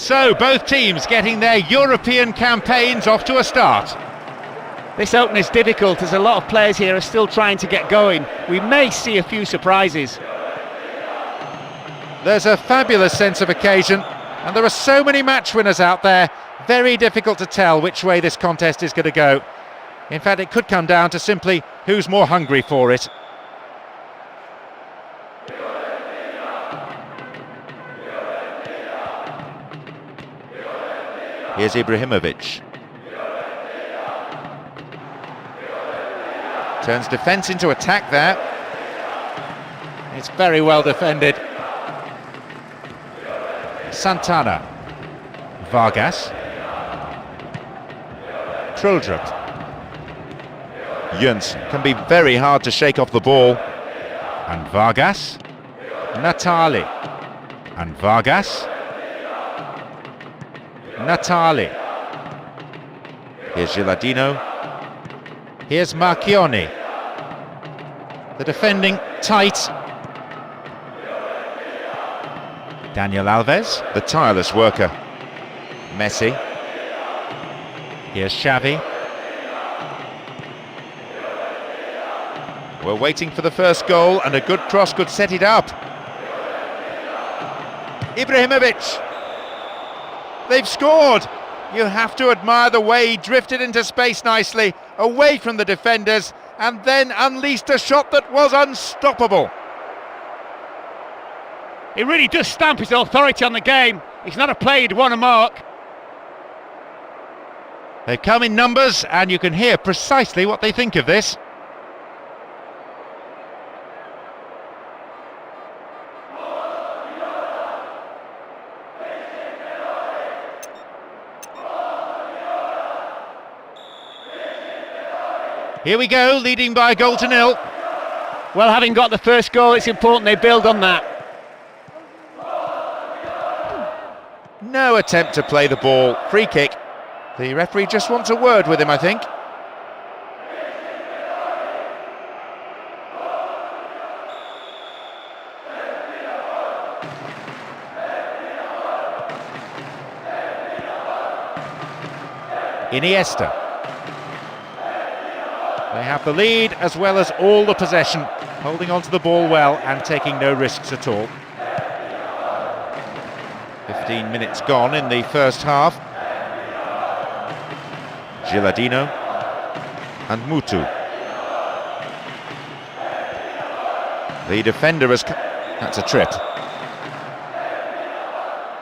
So, both teams getting their European campaigns off to a start. This opener's difficult as a lot of players here are still trying to get going. We may see a few surprises. There's a fabulous sense of occasion, and there are so many match winners out there. Very difficult to tell which way this contest is going to go. In fact, it could come down to simply who's more hungry for it. Here's Ibrahimovic. Turns defence into attack there. It's very well defended. Santana. Vargas. Truldrup. Jönsson can be very hard to shake off the ball. And Vargas. Natali. And Vargas. Natali. Here's Gilardino. Here's Marchioni. The defending tight. Daniel Alves, the tireless worker. Messi. Here's Xavi. We're waiting for the first goal, and a good cross could set it up. Ibrahimovic. They've scored. You have to admire the way he drifted into space nicely, away from the defenders, and then unleashed a shot that was unstoppable. He really does stamp his authority on the game. He's not a player who'd want to mark. They've come in numbers, and you can hear precisely what they think of this. Here we go, leading by a goal to nil. Well, having got the first goal, it's important they build on that. No attempt to play the ball. Free kick. The referee just wants a word with him, I think. Iniesta. They have the lead as well as all the possession, holding on to the ball well and taking no risks at all. 15 minutes gone in the first half. Gilardino and Mutu. The defender has... That's a trip.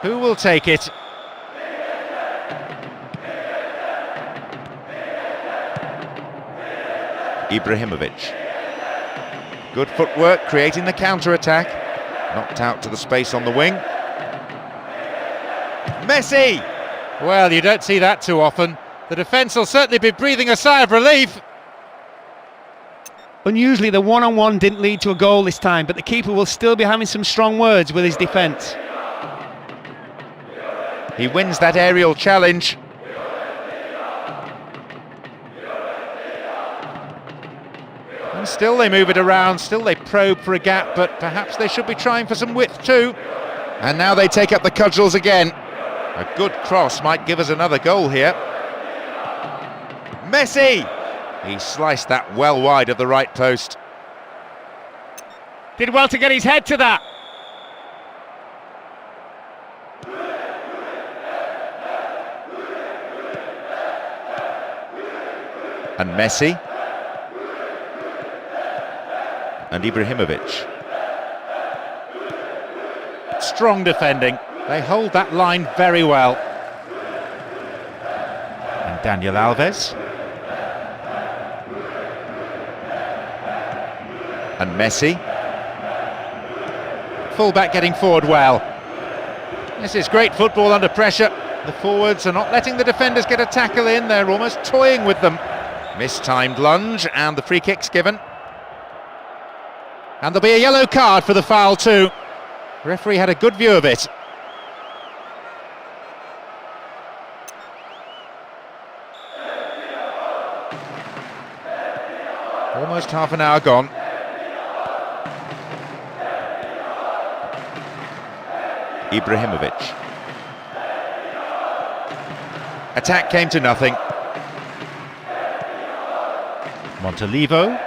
Who will take it? Ibrahimovic. Good footwork, creating the counter-attack. Knocked out to the space on the wing. Messi! Well, you don't see that too often. The defence will certainly be breathing a sigh of relief. Unusually, the one-on-one didn't lead to a goal this time, but the keeper will still be having some strong words with his defence. He wins that aerial challenge. And still they move it around, still they probe for a gap, but perhaps they should be trying for some width too. And now they take up the cudgels again. A good cross might give us another goal here. Messi! He sliced that well wide of the right post. Did well to get his head to that. And Messi. And Ibrahimovic. Strong defending. They hold that line very well. And Daniel Alves. And Messi. Fullback getting forward well. This is great football under pressure. The forwards are not letting the defenders get a tackle in. They're almost toying with them. Mistimed lunge, and the free kick's given. And there'll be a yellow card for the foul too. The referee had a good view of it. Almost half an hour gone. Ibrahimovic. Attack came to nothing. Montalivo.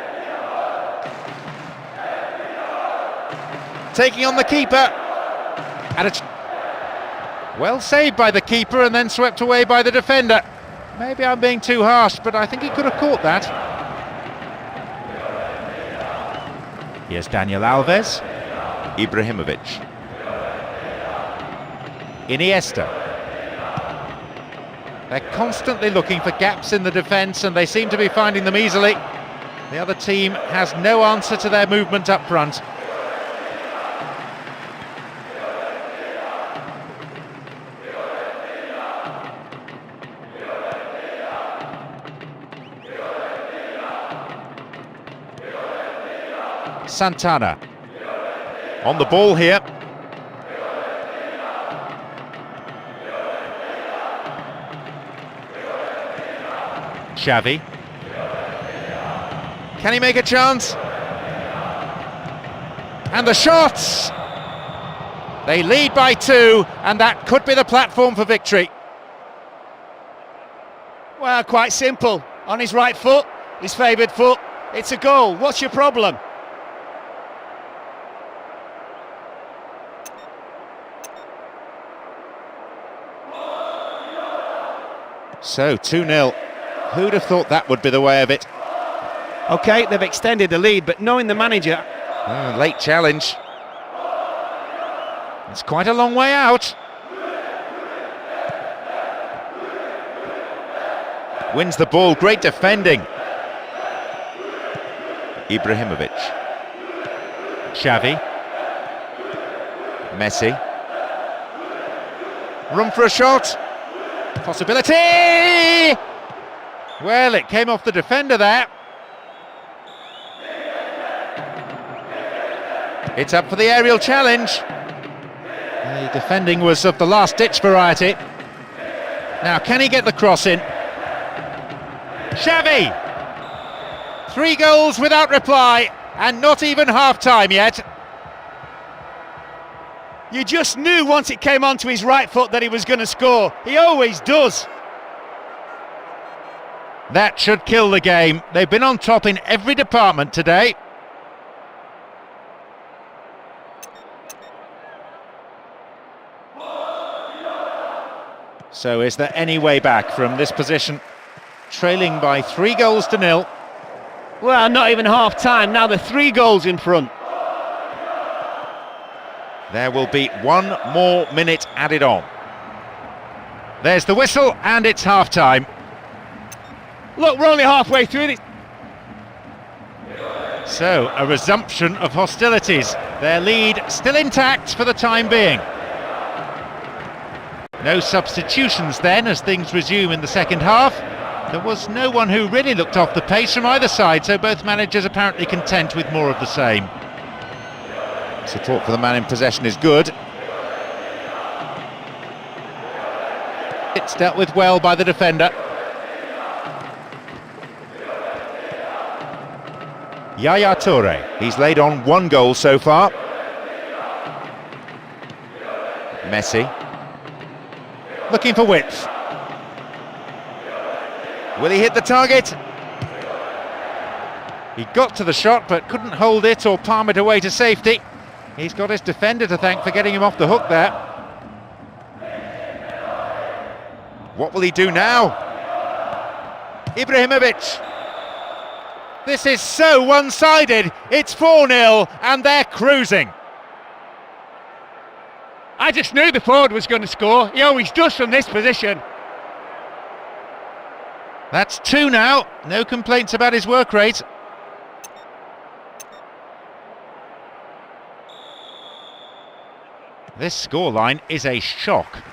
Taking on the keeper. And well saved by the keeper and then swept away by the defender. Maybe I'm being too harsh, but I think he could have caught that. Here's Daniel Alves. Ibrahimovic. Iniesta. They're constantly looking for gaps in the defence and they seem to be finding them easily. The other team has no answer to their movement up front. Santana on the ball here. Xavi. Can he make a chance? And the shots! They lead by 2, and that could be the platform for victory. Well, quite simple. On his right foot, his favoured foot. It's a goal. What's your problem? So 2-0. Who'd have thought that would be the way of it? OK, they've extended the lead, but knowing the manager... Late challenge. It's quite a long way out. Wins the ball, great defending. Ibrahimovic. Xavi. Messi. Room for a shot. Possibility! Well, it came off the defender there. It's up for the aerial challenge. The defending was of the last-ditch variety. Now, can he get the cross in? Xavi! 3 goals without reply, and not even half-time yet. You just knew once it came onto his right foot that he was going to score. He always does. That should kill the game. They've been on top in every department today. So is there any way back from this position? Trailing by 3 goals to 0. Well, not even half-time. Now they're 3 goals in front. There will be 1 more minute added on. There's the whistle and it's half-time. Look, we're only halfway through this. So, a resumption of hostilities. Their lead still intact for the time being. No substitutions then as things resume in the second half. There was no one who really looked off the pace from either side, so both managers apparently content with more of the same. Support for the man in possession is good. It's dealt with well by the defender. Yaya Toure, he's laid on 1 goal so far. Messi, looking for width. Will he hit the target? He got to the shot but couldn't hold it or palm it away to safety. He's got his defender to thank for getting him off the hook there. What will he do now? Ibrahimovic. This is so one-sided. It's 4-0 and they're cruising. I just knew the forward was going to score. He always does from this position. That's 2 now. No complaints about his work rate. This scoreline is a shock.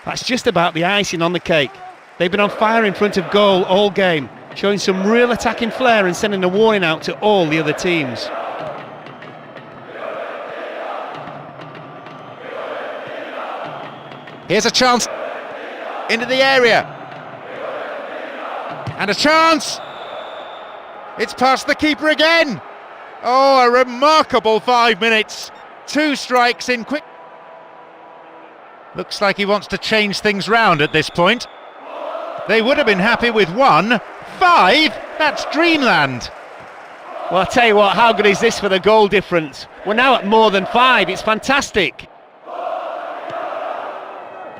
That's just about the icing on the cake. They've been on fire in front of goal all game, showing some real attacking flair and sending a warning out to all the other teams. Here's a chance into the area. And a chance! It's past the keeper again! Oh, a remarkable 5 minutes. 2 strikes in quick... Looks like he wants to change things round at this point. They would have been happy with 1. 5? That's dreamland. Well, I'll tell you what, how good is this for the goal difference? We're now at more than 5, it's fantastic.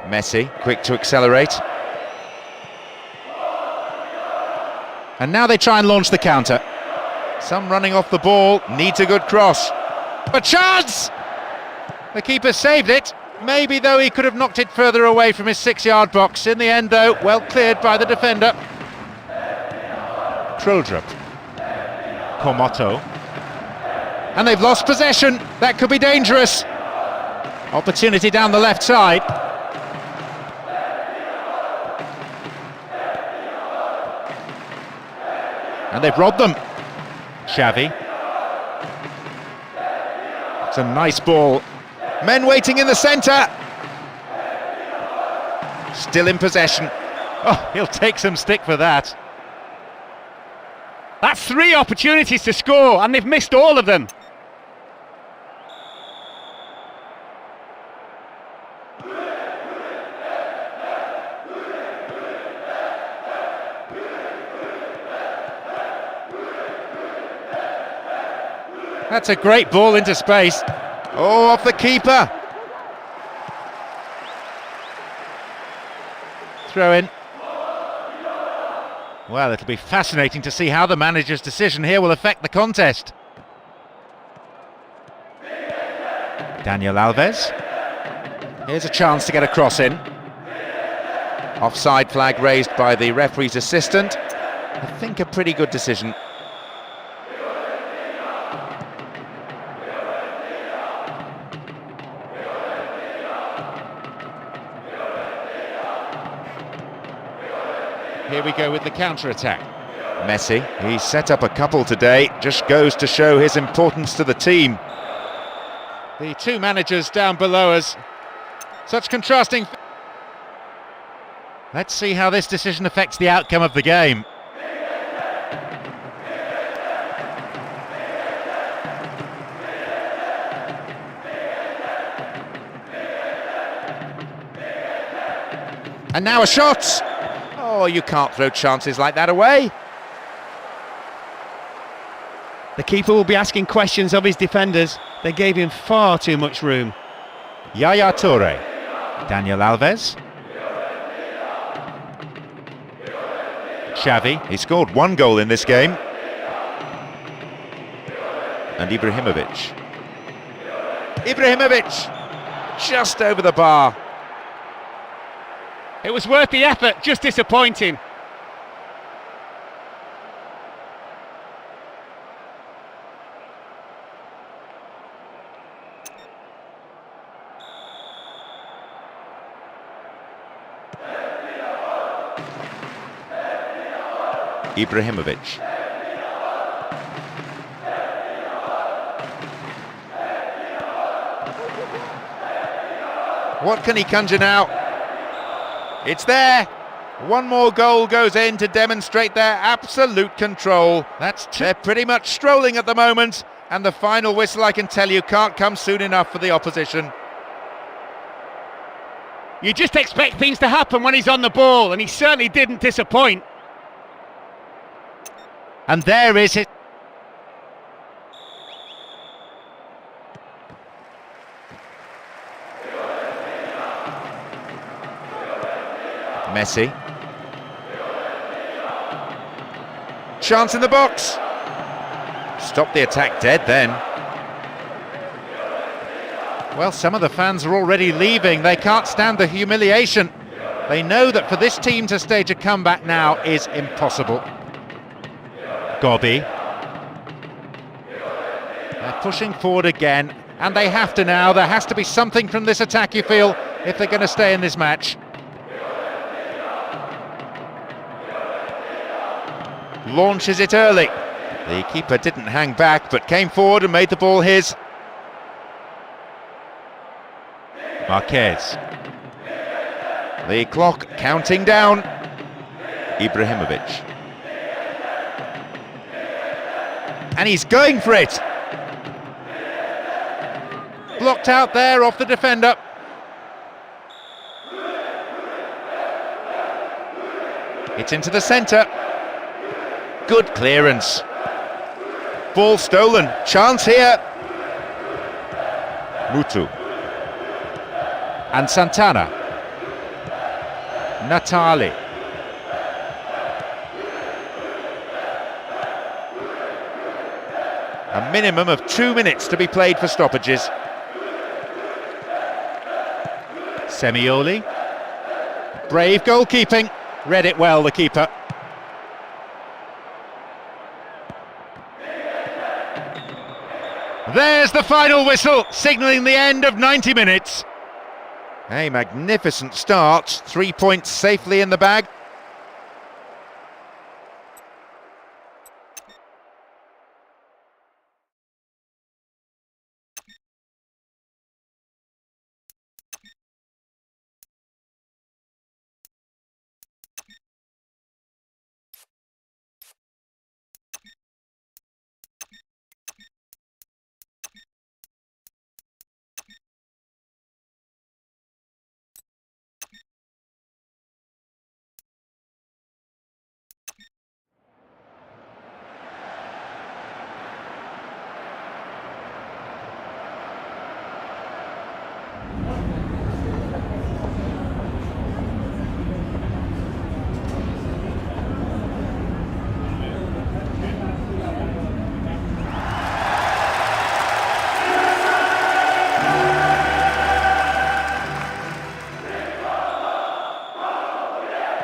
Messi, quick to accelerate. And now they try and launch the counter. Some running off the ball, needs a good cross. A chance! The keeper saved it. Maybe, though, he could have knocked it further away from his 6-yard box. In the end, though, well cleared by the defender. Nijrib. Komoto. And they've lost possession. That could be dangerous. Opportunity down the left side. And they've robbed them. Xavi. It's a nice ball. Men waiting in the centre. Still in possession. Oh, he'll take some stick for that. That's 3 opportunities to score, and they've missed all of them. That's a great ball into space. Oh, off the keeper. Throw in. Well, it'll be fascinating to see how the manager's decision here will affect the contest. Daniel Alves. Here's a chance to get a cross in. Offside flag raised by the referee's assistant. I think a pretty good decision. Here we go with the counter-attack. Messi, he's set up a couple today, just goes to show his importance to the team. The 2 managers down below us. Such contrasting... Let's see how this decision affects the outcome of the game. And now a shot! Oh, you can't throw chances like that away. The keeper will be asking questions of his defenders. They gave him far too much room. Yaya Toure. Daniel Alves. Xavi, he scored 1 goal in this game. And Ibrahimovic. Ibrahimovic! Just over the bar. It was worth the effort, just disappointing. Ibrahimovic. What can he conjure now? It's there. 1 more goal goes in to demonstrate their absolute control. They're pretty much strolling at the moment, and the final whistle, I can tell you, can't come soon enough for the opposition. You just expect things to happen when he's on the ball, and he certainly didn't disappoint. And there is it. Messi. Chance in the box. Stop the attack dead then. Well, some of the fans are already leaving. They can't stand the humiliation. They know that for this team to stage a comeback now is impossible. Gobi. They're pushing forward again, and they have to now. There has to be something from this attack, you feel, if they're going to stay in this match. Launches it early. The keeper didn't hang back, but came forward and made the ball his. Marquez. The clock counting down. Ibrahimovic. And he's going for it. Blocked out there off the defender. It's into the centre. Good clearance. Ball stolen. Chance here. Mutu. And Santana. Natali. A minimum of 2 minutes to be played for stoppages. Semioli. Brave goalkeeping. Read it well, the keeper. There's the final whistle, signalling the end of 90 minutes. A magnificent start, 3 points safely in the bag.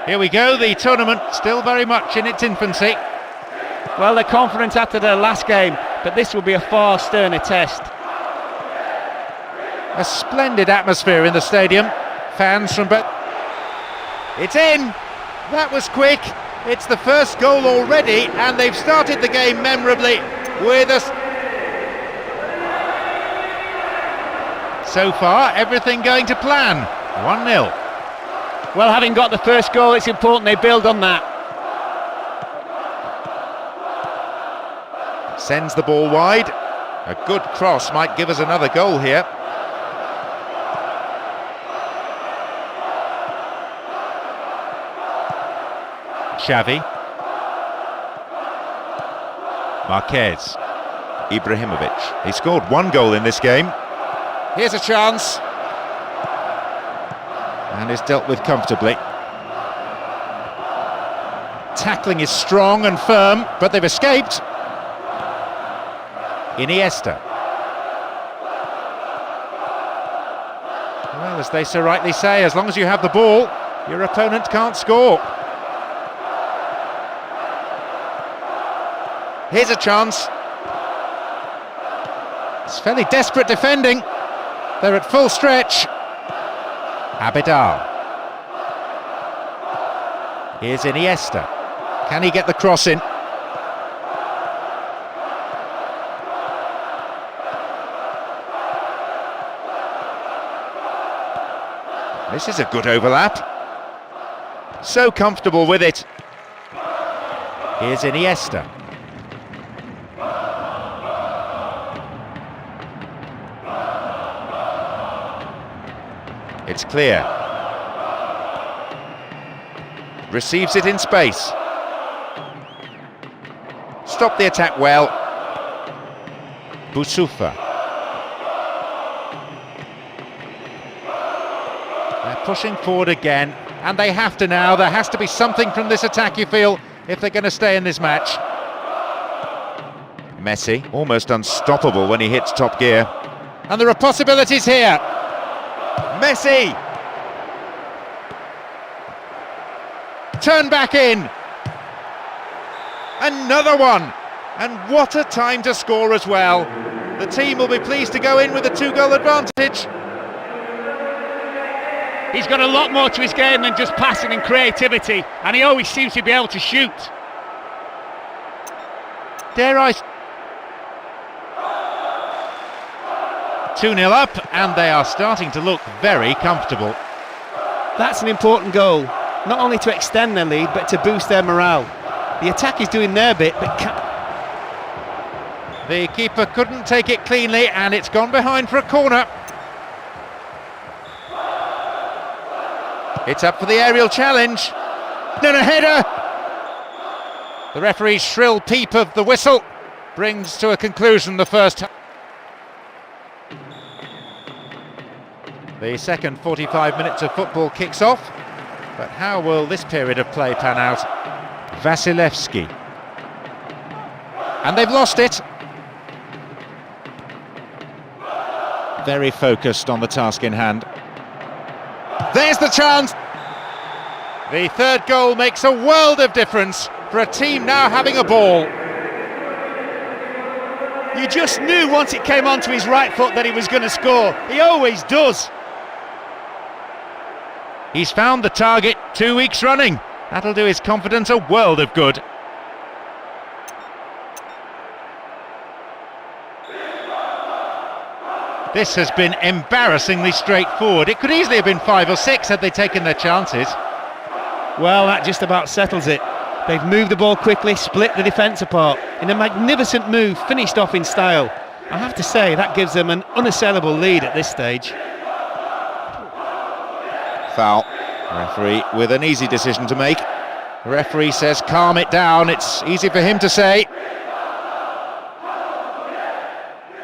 Here we go, the tournament still very much in its infancy. Well, they're confident after their last game, but this will be a far sterner test. A splendid atmosphere in the stadium. Fans from both. It's in! That was quick. It's the first goal already, and they've started the game memorably with us. So far, everything going to plan. 1-0. Well, having got the first goal, it's important they build on that. Sends the ball wide. A good cross might give us another goal here. Xavi. Marquez. Ibrahimovic. He scored 1 goal in this game. Here's a chance. And is dealt with comfortably. Tackling is strong and firm, but they've escaped. Iniesta. Well, as they so rightly say, as long as you have the ball, your opponent can't score. Here's a chance. It's fairly desperate defending. They're at full stretch. Abidal. Here's Iniesta. Can he get the cross in? This is a good overlap. So comfortable with it. Here's Iniesta. It's clear. Receives it in space. Stop the attack well. Boussoufa. They're pushing forward again, and they have to now. There has to be something from this attack, you feel, if they're going to stay in this match. Messi, almost unstoppable when he hits top gear. And there are possibilities here. Messi! Turn back in! Another one! And what a time to score as well. The team will be pleased to go in with a 2-goal advantage. He's got a lot more to his game than just passing and creativity, and he always seems to be able to shoot. Dare I... 2-0 up, and they are starting to look very comfortable. That's an important goal, not only to extend their lead, but to boost their morale. The attack is doing their bit, but the keeper couldn't take it cleanly, and it's gone behind for a corner. It's up for the aerial challenge. And a header! The referee's shrill peep of the whistle brings to a conclusion the first half. The second 45 minutes of football kicks off, but how will this period of play pan out? Vasilevsky. And they've lost it. Very focused on the task in hand. There's the chance! The third goal makes a world of difference for a team now having a ball. You just knew once it came onto his right foot that he was going to score. He always does. He's found the target 2 weeks running. That'll do his confidence a world of good. This has been embarrassingly straightforward. It could easily have been 5 or 6 had they taken their chances. Well, that just about settles it. They've moved the ball quickly, split the defence apart. In a magnificent move, finished off in style. I have to say, that gives them an unassailable lead at this stage. Foul. Referee with an easy decision to make. The referee says calm it down. It's easy for him to say.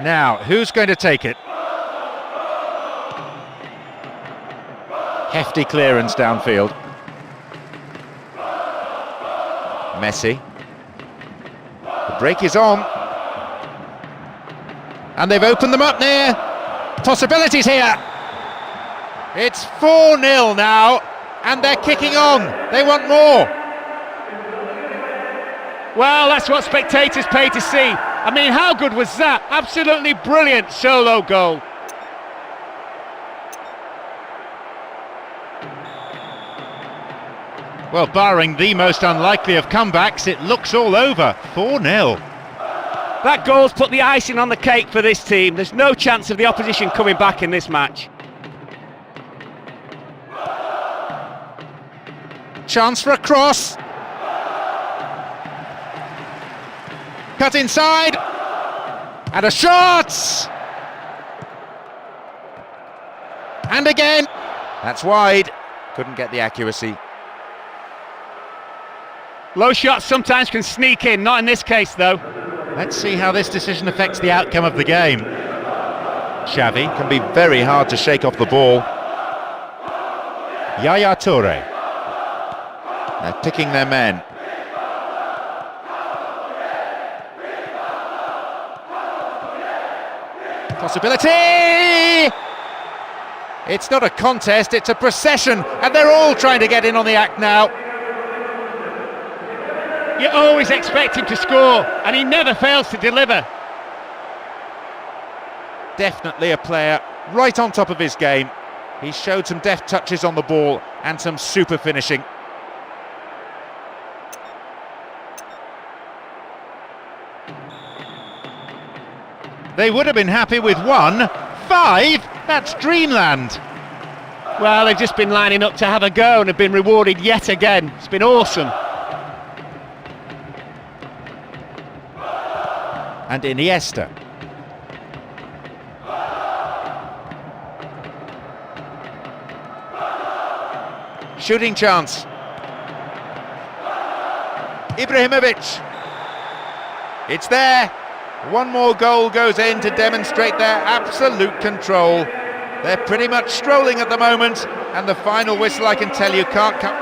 Now, who's going to take it? Hefty clearance downfield. Messi. The break is on. And they've opened them up near. Possibilities here. It's 4-0 now, and they're kicking on. They want more. Well, that's what spectators pay to see. I mean, how good was that? Absolutely brilliant solo goal. Well, barring the most unlikely of comebacks, it looks all over. 4-0. That goal's put the icing on the cake for this team. There's no chance of the opposition coming back in this match. Chance for a cross. Cut inside. And a shot! And again. That's wide. Couldn't get the accuracy. Low shots sometimes can sneak in, not in this case though. Let's see how this decision affects the outcome of the game. Xavi can be very hard to shake off the ball. Yaya Toure. They're picking their men. Possibility! It's not a contest, it's a procession, and they're all trying to get in on the act now. You always expect him to score, and he never fails to deliver. Definitely a player right on top of his game. He showed some deft touches on the ball and some super finishing. They would have been happy with 1. 5? That's dreamland. Well, they've just been lining up to have a go and have been rewarded yet again. It's been awesome. And Iniesta. Shooting chance. Ibrahimovic. It's there. One more goal goes in to demonstrate their absolute control. They're pretty much strolling at the moment, and the final whistle, I can tell you, can't come.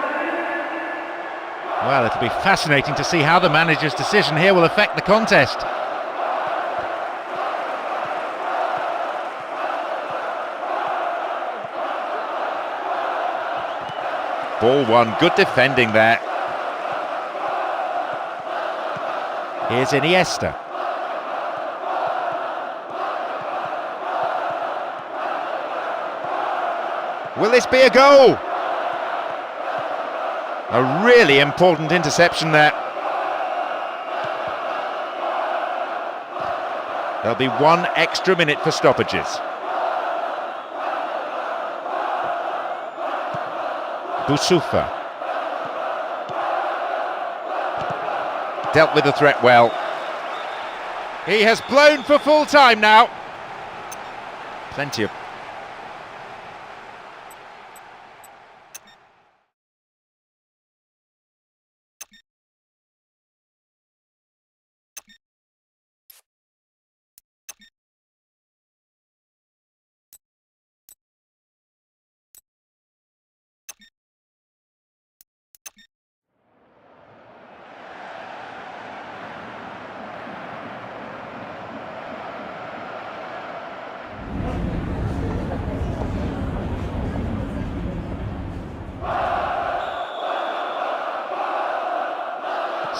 Well, it'll be fascinating to see how the manager's decision here will affect the contest. Ball won, good defending there. Here's Iniesta. Will this be a goal? A really important interception there. There'll be 1 extra minute for stoppages. Boussoufa. Dealt with the threat well. He has blown for full time now. Plenty of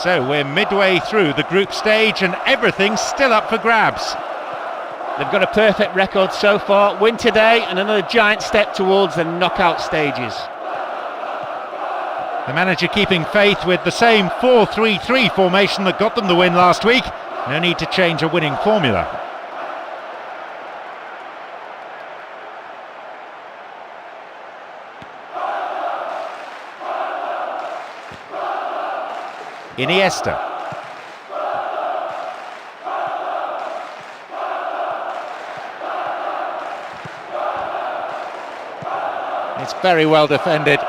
So we're midway through the group stage and everything's still up for grabs. They've got a perfect record so far. Win today and another giant step towards the knockout stages. The manager keeping faith with the same 4-3-3 formation that got them the win last week. No need to change a winning formula. Iniesta. It's very well defended.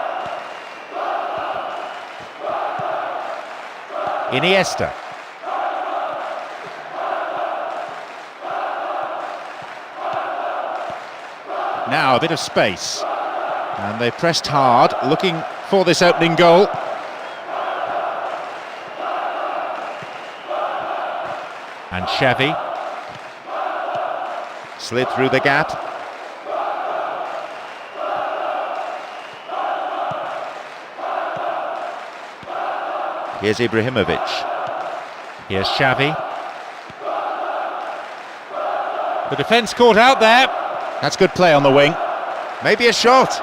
Iniesta. Now a bit of space. And they pressed hard, looking for this opening goal. And Xavi slid through the gap. Here's Ibrahimovic. Here's Xavi. The defence caught out there. That's good play on the wing. Maybe a shot.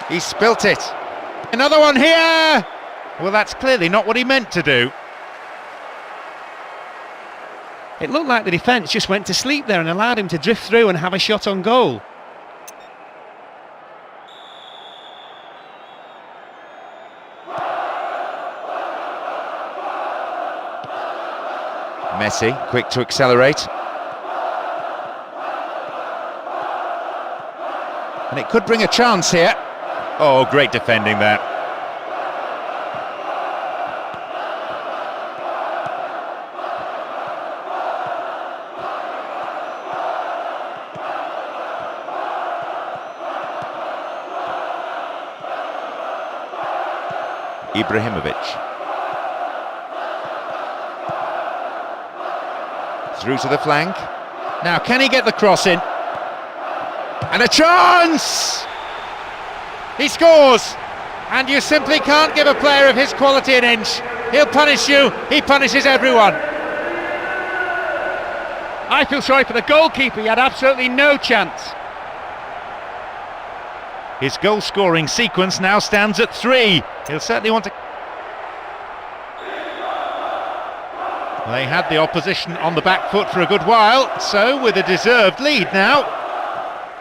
He spilt it. Another one here! Well, that's clearly not what he meant to do. It looked like the defence just went to sleep there and allowed him to drift through and have a shot on goal. Messi, quick to accelerate. And it could bring a chance here. Oh, great defending there. Ibrahimovic. Through to the flank. Now, can he get the cross in? And a chance! He scores! And you simply can't give a player of his quality an inch. He'll punish you, he punishes everyone. I feel sorry for the goalkeeper, he had absolutely no chance. His goal-scoring sequence now stands at 3. He'll certainly want to... They had the opposition on the back foot for a good while, so with a deserved lead now.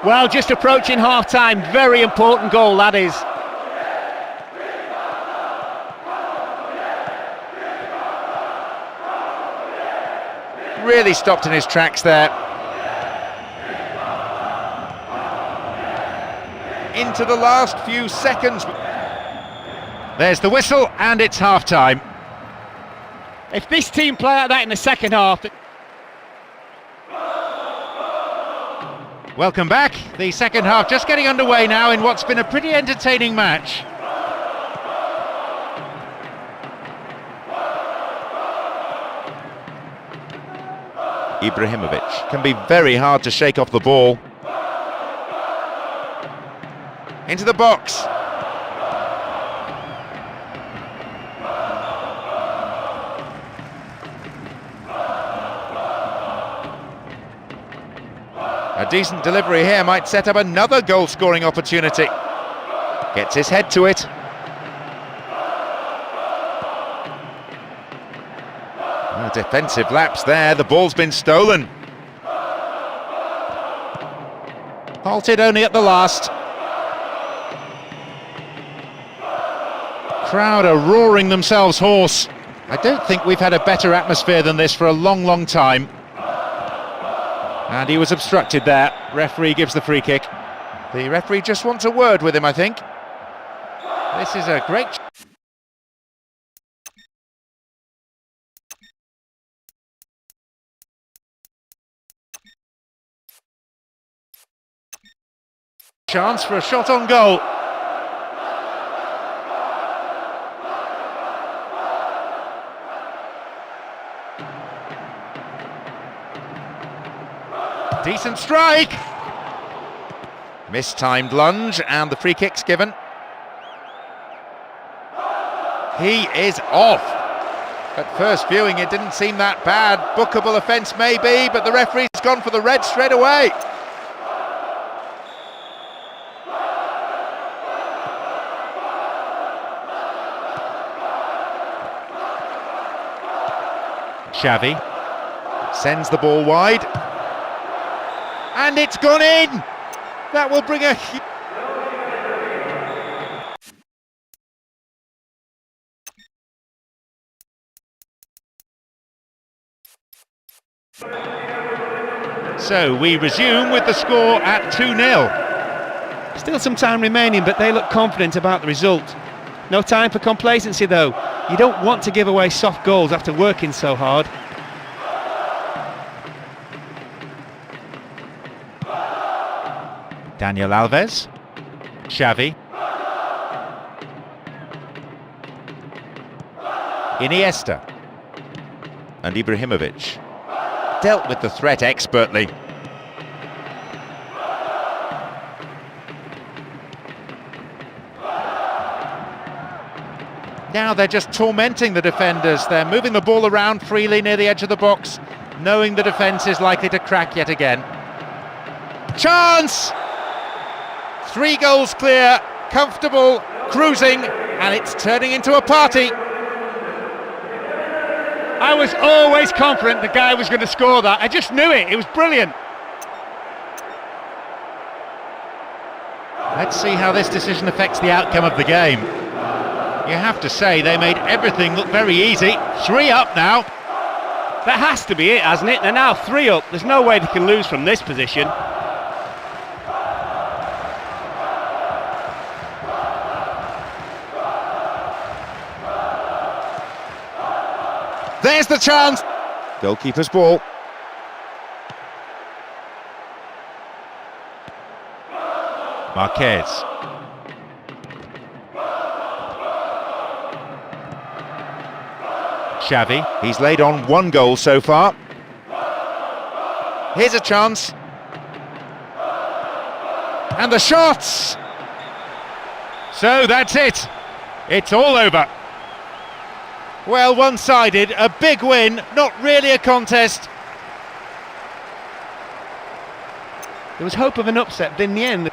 Well, just approaching half-time, very important goal that is. Really stopped in his tracks there. Into the last few seconds. There's the whistle and it's half-time. If this team play like that in the second half... Welcome back. The second half just getting underway now in what's been a pretty entertaining match. Ibrahimovic can be very hard to shake off the ball. Into the box. A decent delivery here might set up another goal-scoring opportunity. Gets his head to it. Oh, defensive lapse there, the ball's been stolen. Halted only at the last. Crowd are roaring themselves hoarse. I don't think we've had a better atmosphere than this for a long, long time. And he was obstructed there. Referee gives the free kick. The referee just wants a word with him, I think. This is a great... chance for a shot on goal. Decent strike. Mistimed lunge and the free kick's given. He is off. At first viewing, it didn't seem that bad. Bookable offence maybe, but the referee's gone for the red straight away. Xavi sends the ball wide, and it's gone in. That will bring a So we resume with the score at 2-0. Still some time remaining, but they look confident about the result. No time for complacency though. You don't want to give away soft goals after working so hard. Daniel Alves, Xavi, Iniesta, and Ibrahimovic. Dealt with the threat expertly. Now they're just tormenting the defenders. They're moving the ball around freely near the edge of the box, knowing the defence is likely to crack yet again. Chance! 3 goals clear, comfortable, cruising, and it's turning into a party. I was always confident the guy was going to score that. I just knew it. It was brilliant. Let's see how this decision affects the outcome of the game. You have to say they made everything look very easy. 3 up now. That has to be it, hasn't it? They're now 3 up. There's no way they can lose from this position. There's the chance. Goalkeeper's ball. Marquez. Xavi, he's laid on 1 goal so far. Here's a chance. And the shots! So that's it. It's all over. Well, one-sided, a big win, not really a contest. There was hope of an upset, but in the end...